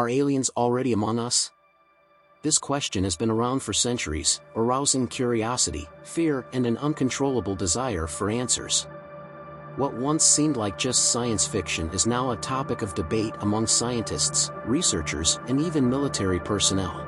Are aliens already among us? This question has been around for centuries, arousing curiosity, fear, and an uncontrollable desire for answers. What once seemed like just science fiction is now a topic of debate among scientists, researchers, and even military personnel.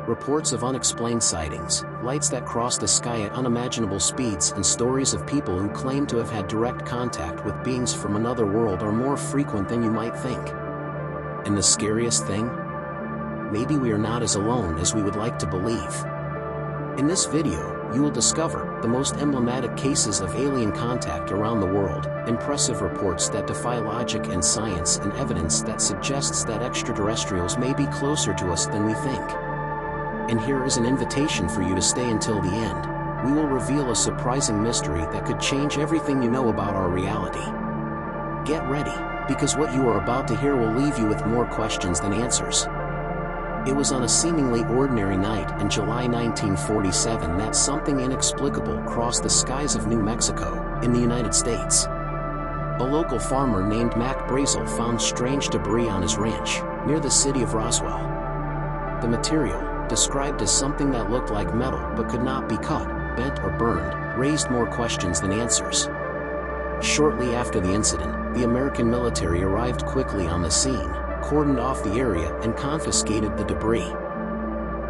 Reports of unexplained sightings, lights that cross the sky at unimaginable speeds, and stories of people who claim to have had direct contact with beings from another world are more frequent than you might think. And the scariest thing? Maybe we are not as alone as we would like to believe. In this video, you will discover the most emblematic cases of alien contact around the world, impressive reports that defy logic and science, and evidence that suggests that extraterrestrials may be closer to us than we think. And here is an invitation for you to stay until the end. We will reveal a surprising mystery that could change everything you know about our reality. Get ready, because what you are about to hear will leave you with more questions than answers. It was on a seemingly ordinary night in July 1947 that something inexplicable crossed the skies of New Mexico, in the United States. A local farmer named Mac Brazel found strange debris on his ranch, near the city of Roswell. The material, described as something that looked like metal but could not be cut, bent, or burned, raised more questions than answers. Shortly after the incident, the American military arrived quickly on the scene, cordoned off the area, and confiscated the debris.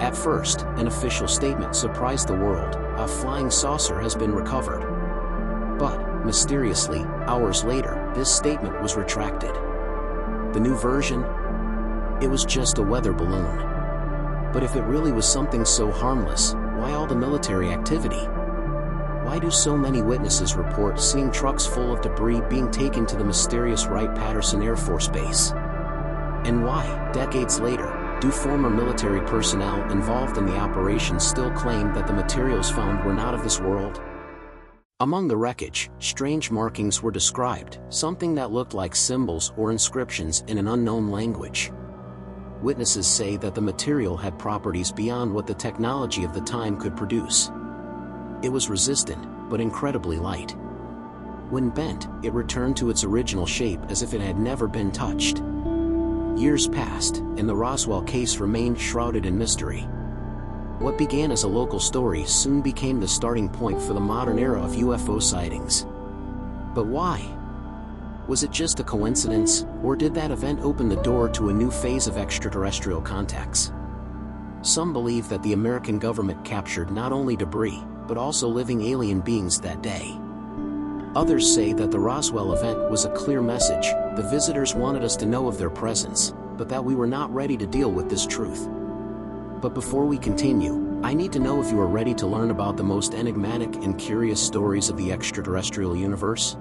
At first, an official statement surprised the world: a flying saucer has been recovered. But, mysteriously, hours later, this statement was retracted. The new version? It was just a weather balloon. But if it really was something so harmless, why all the military activity? Why do so many witnesses report seeing trucks full of debris being taken to the mysterious Wright-Patterson Air Force Base? And why, decades later, do former military personnel involved in the operation still claim that the materials found were not of this world? Among the wreckage, strange markings were described, something that looked like symbols or inscriptions in an unknown language. Witnesses say that the material had properties beyond what the technology of the time could produce. It was resistant, but incredibly light. When bent, it returned to its original shape as if it had never been touched. Years passed, and the Roswell case remained shrouded in mystery. What began as a local story soon became the starting point for the modern era of UFO sightings. But why? Was it just a coincidence, or did that event open the door to a new phase of extraterrestrial contacts? Some believe that the American government captured not only debris, but also living alien beings that day. Others say that the Roswell event was a clear message: the visitors wanted us to know of their presence, but that we were not ready to deal with this truth. But before we continue, I need to know if you are ready to learn about the most enigmatic and curious stories of the extraterrestrial universe.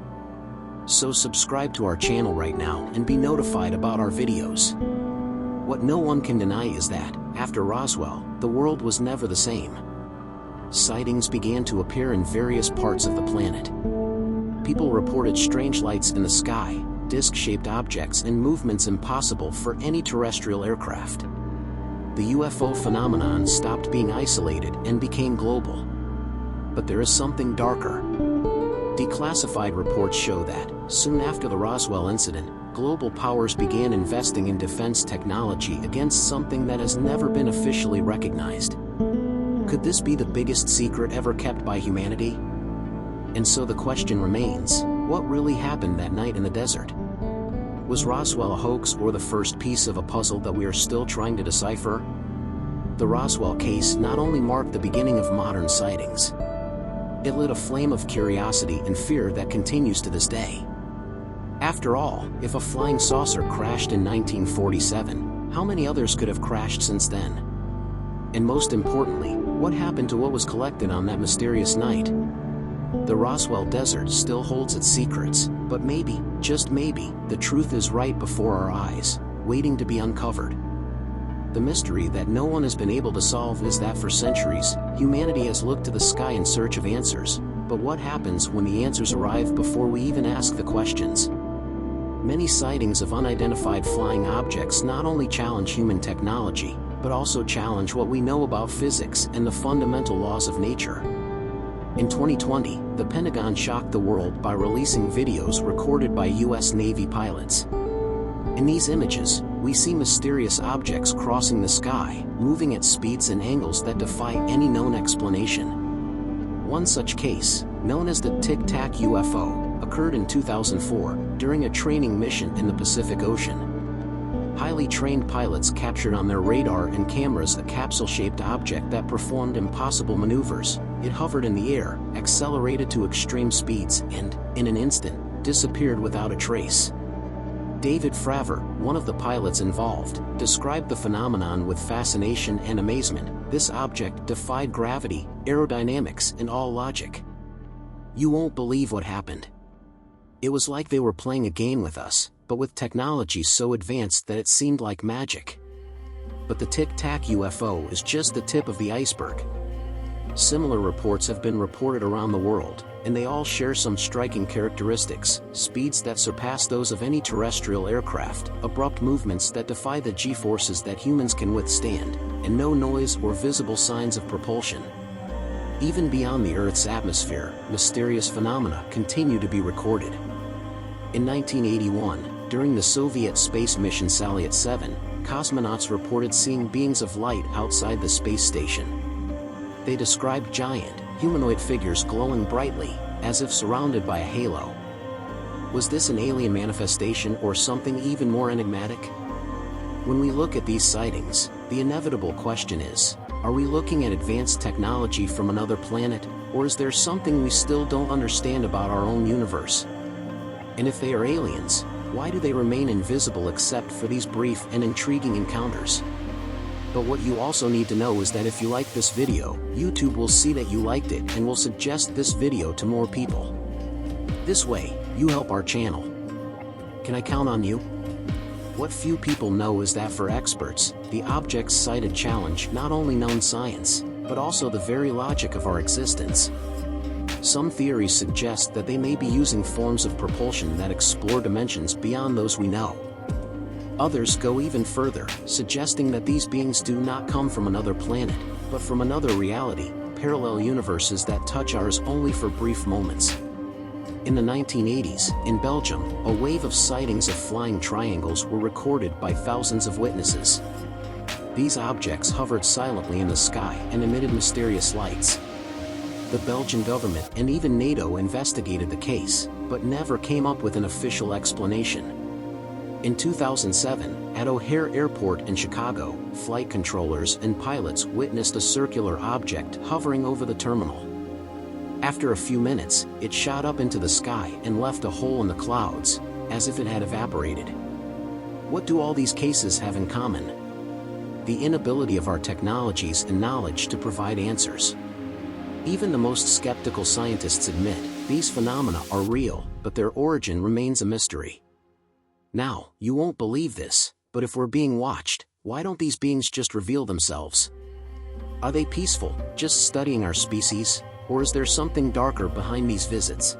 So subscribe to our channel right now and be notified about our videos. What no one can deny is that, after Roswell, the world was never the same. Sightings began to appear in various parts of the planet. People reported strange lights in the sky, disc-shaped objects, and movements impossible for any terrestrial aircraft. The UFO phenomenon stopped being isolated and became global. But there is something darker. Declassified reports show that, soon after the Roswell incident, global powers began investing in defense technology against something that has never been officially recognized. Could this be the biggest secret ever kept by humanity? And so the question remains, what really happened that night in the desert? Was Roswell a hoax or the first piece of a puzzle that we are still trying to decipher? The Roswell case not only marked the beginning of modern sightings. It lit a flame of curiosity and fear that continues to this day. After all, if a flying saucer crashed in 1947, how many others could have crashed since then? And most importantly, what happened to what was collected on that mysterious night? The Roswell desert still holds its secrets, but maybe, just maybe, the truth is right before our eyes, waiting to be uncovered. The mystery that no one has been able to solve is that for centuries, humanity has looked to the sky in search of answers, but what happens when the answers arrive before we even ask the questions? Many sightings of unidentified flying objects not only challenge human technology, but also challenge what we know about physics and the fundamental laws of nature. In 2020, the Pentagon shocked the world by releasing videos recorded by U.S. Navy pilots. In these images, we see mysterious objects crossing the sky, moving at speeds and angles that defy any known explanation. One such case, known as the Tic Tac UFO, occurred in 2004 during a training mission in the Pacific Ocean. Highly trained pilots captured on their radar and cameras a capsule-shaped object that performed impossible maneuvers. It hovered in the air, accelerated to extreme speeds, and, in an instant, disappeared without a trace. David Fravor, one of the pilots involved, described the phenomenon with fascination and amazement. This object defied gravity, aerodynamics, and all logic. You won't believe what happened. It was like they were playing a game with us, but with technology so advanced that it seemed like magic. But the Tic Tac UFO is just the tip of the iceberg. Similar reports have been reported around the world, and they all share some striking characteristics: speeds that surpass those of any terrestrial aircraft, abrupt movements that defy the G-forces that humans can withstand, and no noise or visible signs of propulsion. Even beyond the Earth's atmosphere, mysterious phenomena continue to be recorded. In 1981, during the Soviet space mission Salyut 7, cosmonauts reported seeing beings of light outside the space station. They described giant, humanoid figures glowing brightly, as if surrounded by a halo. Was this an alien manifestation or something even more enigmatic? When we look at these sightings, the inevitable question is, are we looking at advanced technology from another planet, or is there something we still don't understand about our own universe? And if they are aliens, why do they remain invisible except for these brief and intriguing encounters? But what you also need to know is that if you like this video, YouTube will see that you liked it and will suggest this video to more people. This way, you help our channel. Can I count on you? What few people know is that for experts, the objects sighted challenge not only known science, but also the very logic of our existence. Some theories suggest that they may be using forms of propulsion that explore dimensions beyond those we know. Others go even further, suggesting that these beings do not come from another planet, but from another reality, parallel universes that touch ours only for brief moments. In the 1980s, in Belgium, a wave of sightings of flying triangles were recorded by thousands of witnesses. These objects hovered silently in the sky and emitted mysterious lights. The Belgian government and even NATO investigated the case, but never came up with an official explanation. In 2007, at O'Hare Airport in Chicago, flight controllers and pilots witnessed a circular object hovering over the terminal. After a few minutes, it shot up into the sky and left a hole in the clouds, as if it had evaporated. What do all these cases have in common? The inability of our technologies and knowledge to provide answers. Even the most skeptical scientists admit, these phenomena are real, but their origin remains a mystery. Now, you won't believe this, but if we're being watched, why don't these beings just reveal themselves? Are they peaceful, just studying our species, or is there something darker behind these visits?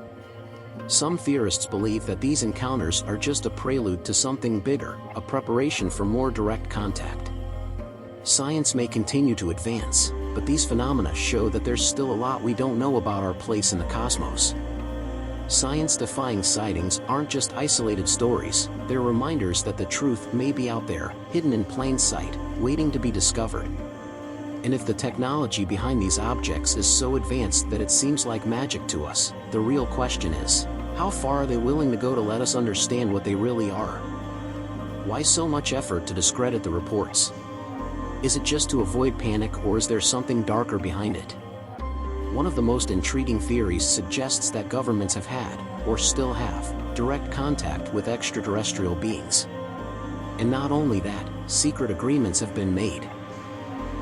Some theorists believe that these encounters are just a prelude to something bigger, a preparation for more direct contact. Science may continue to advance, but these phenomena show that there's still a lot we don't know about our place in the cosmos. Science-defying sightings aren't just isolated stories, they're reminders that the truth may be out there, hidden in plain sight, waiting to be discovered. And if the technology behind these objects is so advanced that it seems like magic to us, the real question is, how far are they willing to go to let us understand what they really are? Why so much effort to discredit the reports? Is it just to avoid panic, or is there something darker behind it? One of the most intriguing theories suggests that governments have had, or still have, direct contact with extraterrestrial beings. And not only that, secret agreements have been made.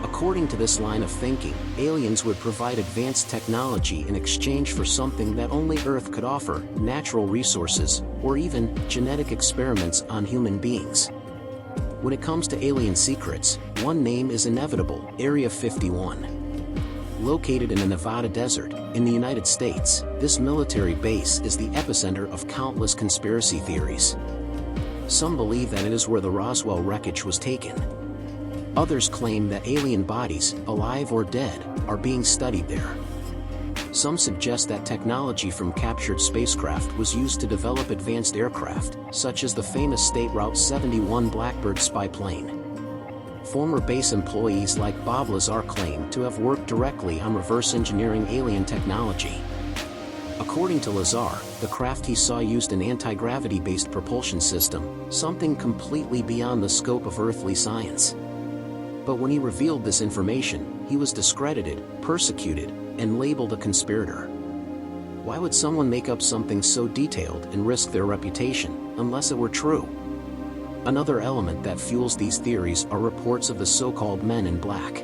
According to this line of thinking, aliens would provide advanced technology in exchange for something that only Earth could offer: natural resources, or even genetic experiments on human beings. When it comes to alien secrets, one name is inevitable: Area 51. Located in the Nevada desert, in the United States, this military base is the epicenter of countless conspiracy theories. Some believe that it is where the Roswell wreckage was taken. Others claim that alien bodies, alive or dead, are being studied there. Some suggest that technology from captured spacecraft was used to develop advanced aircraft, such as the famous State Route 71 Blackbird spy plane. Former base employees like Bob Lazar claim to have worked directly on reverse engineering alien technology. According to Lazar, the craft he saw used an anti-gravity-based propulsion system, something completely beyond the scope of earthly science. But when he revealed this information, he was discredited, persecuted, and labeled a conspirator. Why would someone make up something so detailed and risk their reputation, unless it were true? Another element that fuels these theories are reports of the so-called men in black.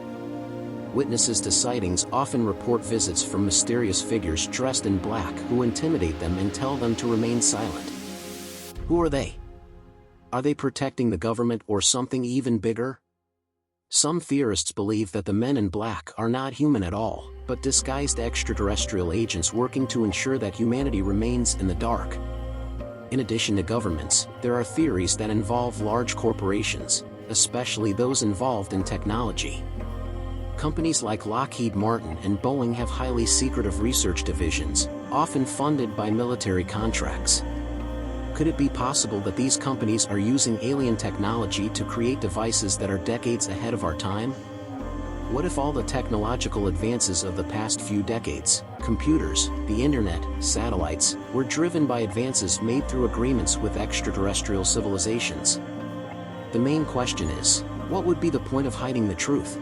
Witnesses to sightings often report visits from mysterious figures dressed in black who intimidate them and tell them to remain silent. Who are they? Are they protecting the government or something even bigger? Some theorists believe that the men in black are not human at all, but disguised extraterrestrial agents working to ensure that humanity remains in the dark. In addition to governments, there are theories that involve large corporations, especially those involved in technology. Companies like Lockheed Martin and Boeing have highly secretive research divisions, often funded by military contracts. Could it be possible that these companies are using alien technology to create devices that are decades ahead of our time? What if all the technological advances of the past few decades, computers, the internet, satellites, were driven by advances made through agreements with extraterrestrial civilizations? The main question is, what would be the point of hiding the truth?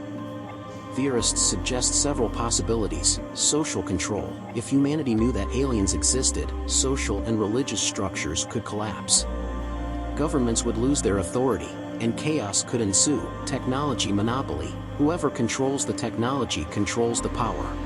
Theorists suggest several possibilities. Social control. If humanity knew that aliens existed, social and religious structures could collapse. Governments would lose their authority, and chaos could ensue. Technology monopoly. Whoever controls the technology controls the power.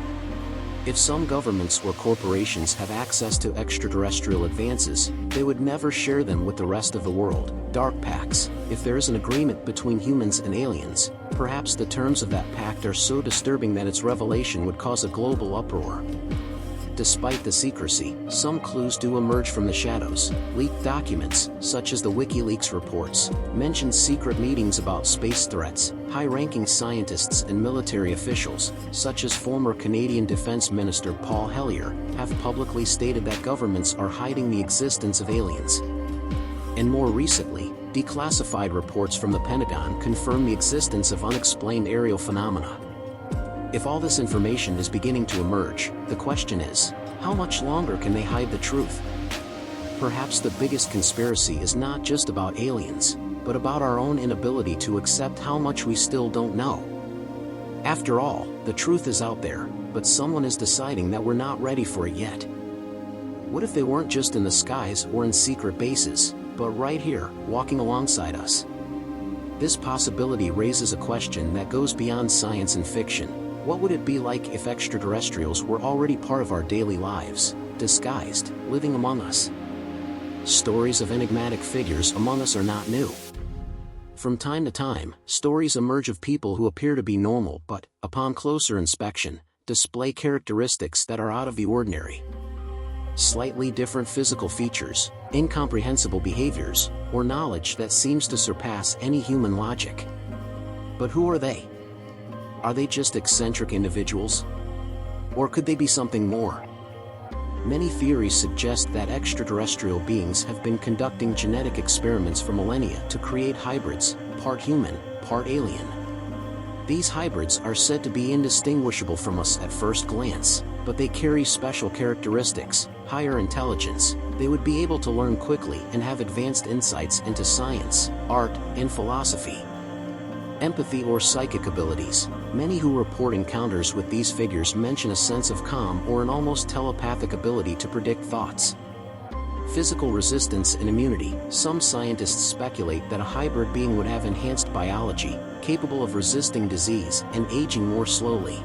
If some governments or corporations have access to extraterrestrial advances, they would never share them with the rest of the world. Dark pacts. If there is an agreement between humans and aliens, perhaps the terms of that pact are so disturbing that its revelation would cause a global uproar. Despite the secrecy, some clues do emerge from the shadows. Leaked documents, such as the WikiLeaks reports, mention secret meetings about space threats. High-ranking scientists and military officials, such as former Canadian Defense Minister Paul Hellyer, have publicly stated that governments are hiding the existence of aliens. And more recently, declassified reports from the Pentagon confirm the existence of unexplained aerial phenomena. If all this information is beginning to emerge, the question is, how much longer can they hide the truth? Perhaps the biggest conspiracy is not just about aliens, but about our own inability to accept how much we still don't know. After all, the truth is out there, but someone is deciding that we're not ready for it yet. What if they weren't just in the skies or in secret bases, but right here, walking alongside us? This possibility raises a question that goes beyond science and fiction. What would it be like if extraterrestrials were already part of our daily lives, disguised, living among us? Stories of enigmatic figures among us are not new. From time to time, stories emerge of people who appear to be normal but, upon closer inspection, display characteristics that are out of the ordinary. Slightly different physical features, incomprehensible behaviors, or knowledge that seems to surpass any human logic. But who are they? Are they just eccentric individuals? Or could they be something more? Many theories suggest that extraterrestrial beings have been conducting genetic experiments for millennia to create hybrids, part human, part alien. These hybrids are said to be indistinguishable from us at first glance, but they carry special characteristics, higher intelligence. They would be able to learn quickly and have advanced insights into science, art, and philosophy. Empathy or psychic abilities. Many who report encounters with these figures mention a sense of calm or an almost telepathic ability to predict thoughts. Physical resistance and immunity. Some scientists speculate that a hybrid being would have enhanced biology, capable of resisting disease and aging more slowly.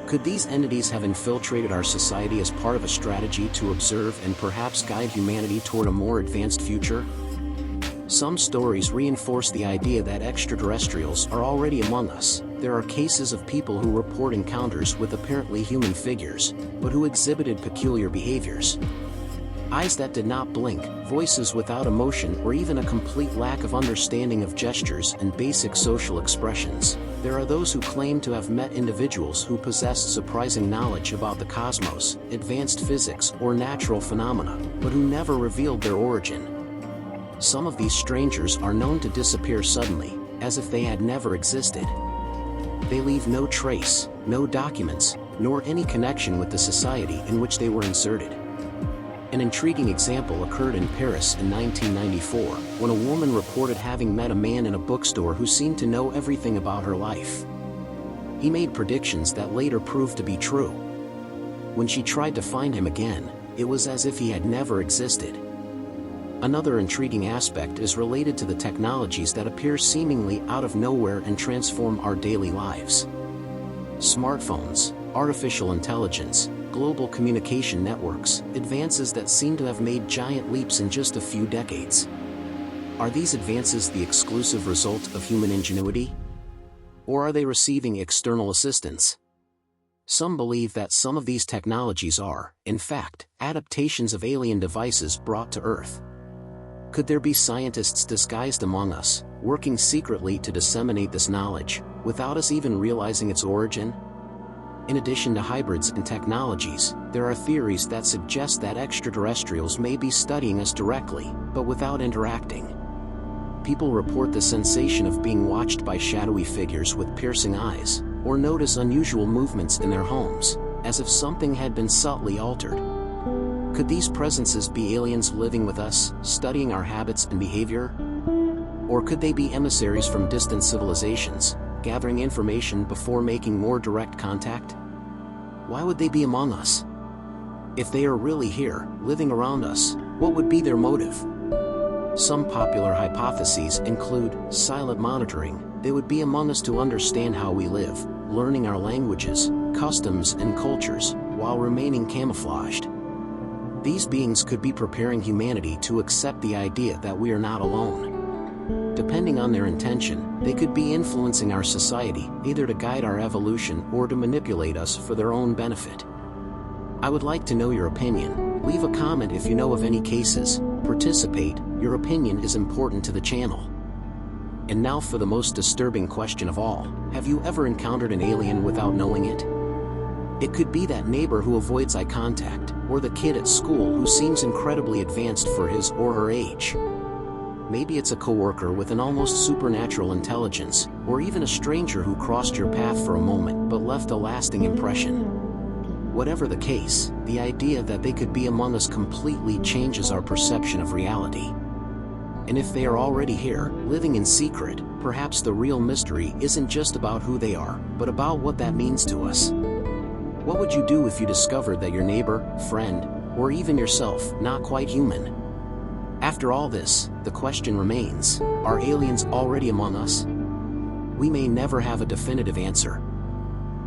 Could these entities have infiltrated our society as part of a strategy to observe and perhaps guide humanity toward a more advanced future? Some stories reinforce the idea that extraterrestrials are already among us. There are cases of people who report encounters with apparently human figures, but who exhibited peculiar behaviors. Eyes that did not blink, voices without emotion, or even a complete lack of understanding of gestures and basic social expressions. There are those who claim to have met individuals who possessed surprising knowledge about the cosmos, advanced physics, or natural phenomena, but who never revealed their origin. Some of these strangers are known to disappear suddenly, as if they had never existed. They leave no trace, no documents, nor any connection with the society in which they were inserted. An intriguing example occurred in Paris in 1994, when a woman reported having met a man in a bookstore who seemed to know everything about her life. He made predictions that later proved to be true. When she tried to find him again, it was as if he had never existed. Another intriguing aspect is related to the technologies that appear seemingly out of nowhere and transform our daily lives. Smartphones, artificial intelligence, global communication networks, advances that seem to have made giant leaps in just a few decades. Are these advances the exclusive result of human ingenuity? Or are they receiving external assistance? Some believe that some of these technologies are, in fact, adaptations of alien devices brought to Earth. Could there be scientists disguised among us, working secretly to disseminate this knowledge, without us even realizing its origin? In addition to hybrids and technologies, there are theories that suggest that extraterrestrials may be studying us directly, but without interacting. People report the sensation of being watched by shadowy figures with piercing eyes, or notice unusual movements in their homes, as if something had been subtly altered. Could these presences be aliens living with us, studying our habits and behavior? Or could they be emissaries from distant civilizations, gathering information before making more direct contact? Why would they be among us? If they are really here, living around us, what would be their motive? Some popular hypotheses include silent monitoring. They would be among us to understand how we live, learning our languages, customs, and cultures, while remaining camouflaged. These beings could be preparing humanity to accept the idea that we are not alone. Depending on their intention, they could be influencing our society, either to guide our evolution or to manipulate us for their own benefit. I would like to know your opinion. Leave a comment if you know of any cases. Participate, your opinion is important to the channel. And now for the most disturbing question of all, have you ever encountered an alien without knowing it? It could be that neighbor who avoids eye contact, or the kid at school who seems incredibly advanced for his or her age. Maybe it's a coworker with an almost supernatural intelligence, or even a stranger who crossed your path for a moment but left a lasting impression. Whatever the case, the idea that they could be among us completely changes our perception of reality. And if they are already here, living in secret, perhaps the real mystery isn't just about who they are, but about what that means to us. What would you do if you discovered that your neighbor, friend, or even yourself, not quite human? After all this, the question remains, are aliens already among us? We may never have a definitive answer.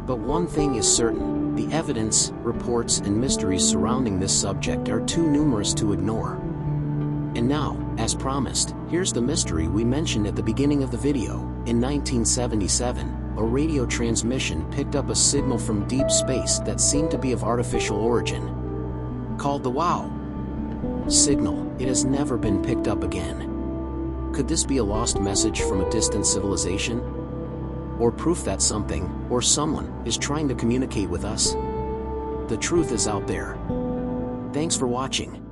But one thing is certain, the evidence, reports, and mysteries surrounding this subject are too numerous to ignore. And now, as promised, here's the mystery we mentioned at the beginning of the video. In 1977, a radio transmission picked up a signal from deep space that seemed to be of artificial origin. Called the WOW signal, it has never been picked up again. Could this be a lost message from a distant civilization? Or proof that something, or someone, is trying to communicate with us? The truth is out there. Thanks for watching.